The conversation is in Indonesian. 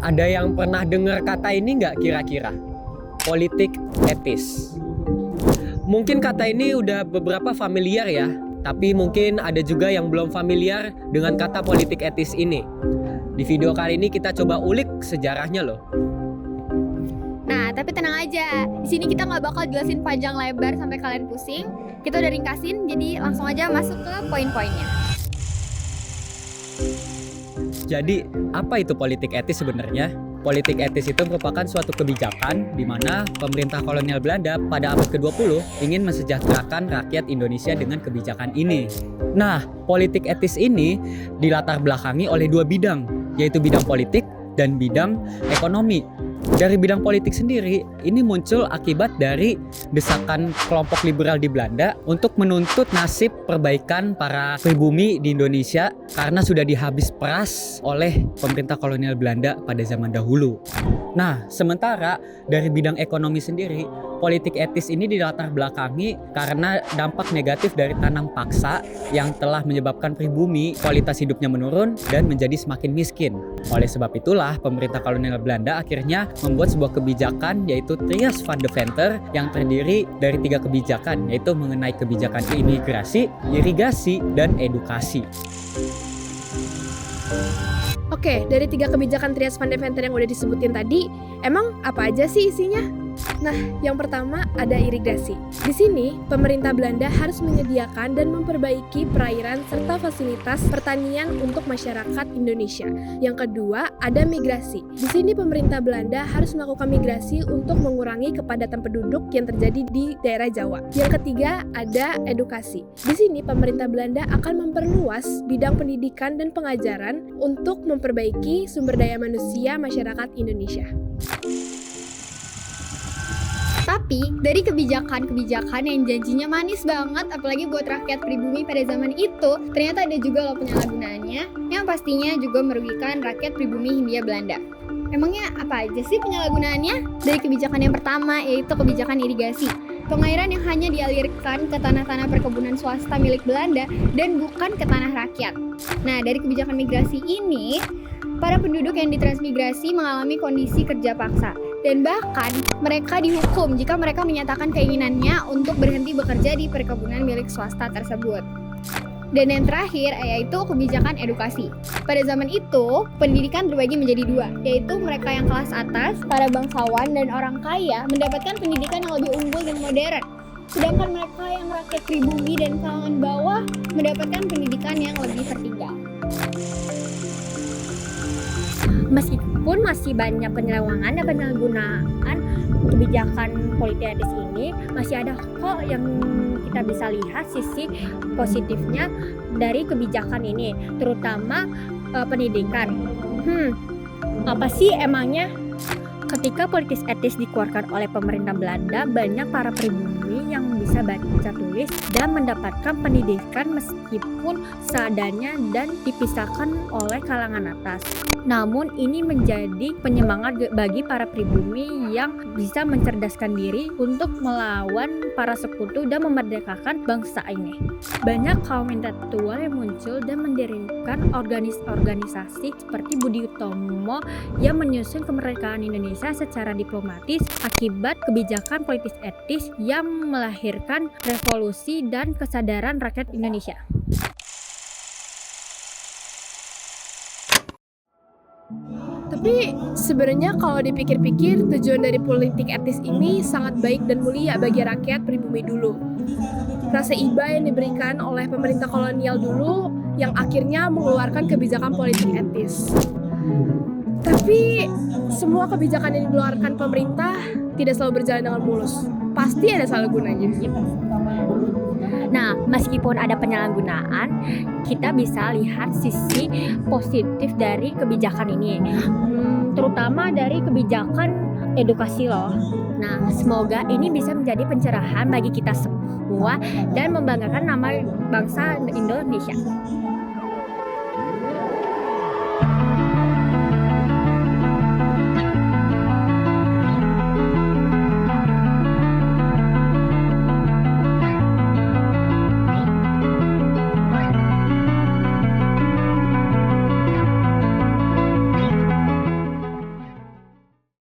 Ada yang pernah dengar kata ini nggak kira-kira? Politik etis. Mungkin kata ini udah beberapa familiar ya, tapi mungkin ada juga yang belum familiar dengan kata politik etis ini. Di video kali ini kita coba ulik sejarahnya loh. Nah, tapi tenang aja. Di sini kita nggak bakal jelasin panjang lebar sampai kalian pusing. Kita udah ringkasin, jadi langsung aja masuk ke poin-poinnya. Jadi, apa itu politik etis sebenarnya? Politik etis itu merupakan suatu kebijakan di mana pemerintah kolonial Belanda pada abad ke-20 ingin mensejahterakan rakyat Indonesia dengan kebijakan ini. Nah, politik etis ini dilatar belakangi oleh dua bidang, yaitu bidang politik dan bidang ekonomi. Dari bidang politik sendiri, ini muncul akibat dari desakan kelompok liberal di Belanda untuk menuntut nasib perbaikan para pribumi di Indonesia karena sudah dihabis peras oleh pemerintah kolonial Belanda pada zaman dahulu. Nah, sementara dari bidang ekonomi sendiri, politik etis ini dilatar belakangi karena dampak negatif dari tanam paksa yang telah menyebabkan pribumi kualitas hidupnya menurun dan menjadi semakin miskin. Oleh sebab itulah, pemerintah kolonial Belanda akhirnya membuat sebuah kebijakan yaitu Trias van Deventer yang terdiri dari 3 kebijakan, yaitu mengenai kebijakan imigrasi, irigasi, dan edukasi. Oke, dari 3 kebijakan Trias van Deventer yang udah disebutin tadi, emang apa aja sih isinya? Nah, yang pertama ada irigasi. Di sini, pemerintah Belanda harus menyediakan dan memperbaiki perairan serta fasilitas pertanian untuk masyarakat Indonesia. Yang kedua, ada migrasi. Di sini pemerintah Belanda harus melakukan migrasi untuk mengurangi kepadatan penduduk yang terjadi di daerah Jawa. Yang ketiga, ada edukasi. Di sini pemerintah Belanda akan memperluas bidang pendidikan dan pengajaran untuk memperbaiki sumber daya manusia masyarakat Indonesia. Tapi dari kebijakan-kebijakan yang janjinya manis banget, apalagi buat rakyat pribumi pada zaman itu, ternyata ada juga loh penyalahgunaannya yang pastinya juga merugikan rakyat pribumi Hindia Belanda. Emangnya apa aja sih penyalahgunaannya? Dari kebijakan yang pertama, yaitu kebijakan irigasi. Pengairan yang hanya dialirkan ke tanah-tanah perkebunan swasta milik Belanda dan bukan ke tanah rakyat. Nah, dari kebijakan migrasi ini, para penduduk yang ditransmigrasi mengalami kondisi kerja paksa. Dan bahkan mereka dihukum jika mereka menyatakan keinginannya untuk berhenti bekerja di perkebunan milik swasta tersebut. Dan yang terakhir yaitu kebijakan edukasi. Pada zaman itu, pendidikan terbagi menjadi 2, yaitu mereka yang kelas atas, para bangsawan dan orang kaya mendapatkan pendidikan yang lebih unggul dan modern. Sedangkan mereka yang rakyat pribumi dan kalangan bawah mendapatkan pendidikan yang lebih tertinggal. Meskipun masih banyak penyelewengan dan penyalahgunaan kebijakan politik etis ini, masih ada kok yang kita bisa lihat sisi positifnya dari kebijakan ini, terutama pendidikan. Apa sih emangnya? Ketika politik etis dikeluarkan oleh pemerintah Belanda, banyak para pribumi yang bisa baca tulis dan mendapatkan pendidikan meskipun seadanya dan dipisahkan oleh kalangan atas. Namun ini menjadi penyemangat bagi para pribumi yang bisa mencerdaskan diri untuk melawan para sekutu dan memerdekakan bangsa ini. Banyak kaum intelektual yang muncul dan mendirikan organisasi seperti Budi Utomo yang menyusun kemerdekaan Indonesia secara diplomatis akibat kebijakan politik etis yang melahirkan revolusi dan kesadaran rakyat Indonesia. Tapi sebenarnya kalau dipikir-pikir, tujuan dari politik etis ini sangat baik dan mulia bagi rakyat pribumi dulu. Rasa iba yang diberikan oleh pemerintah kolonial dulu yang akhirnya mengeluarkan kebijakan politik etis. Tapi semua kebijakan yang dikeluarkan pemerintah tidak selalu berjalan dengan mulus. Pasti ada salah gunanya. Nah, meskipun ada penyalahgunaan, kita bisa lihat sisi positif dari kebijakan ini, terutama dari kebijakan edukasi loh. Nah, semoga ini bisa menjadi pencerahan bagi kita semua dan membanggakan nama bangsa Indonesia.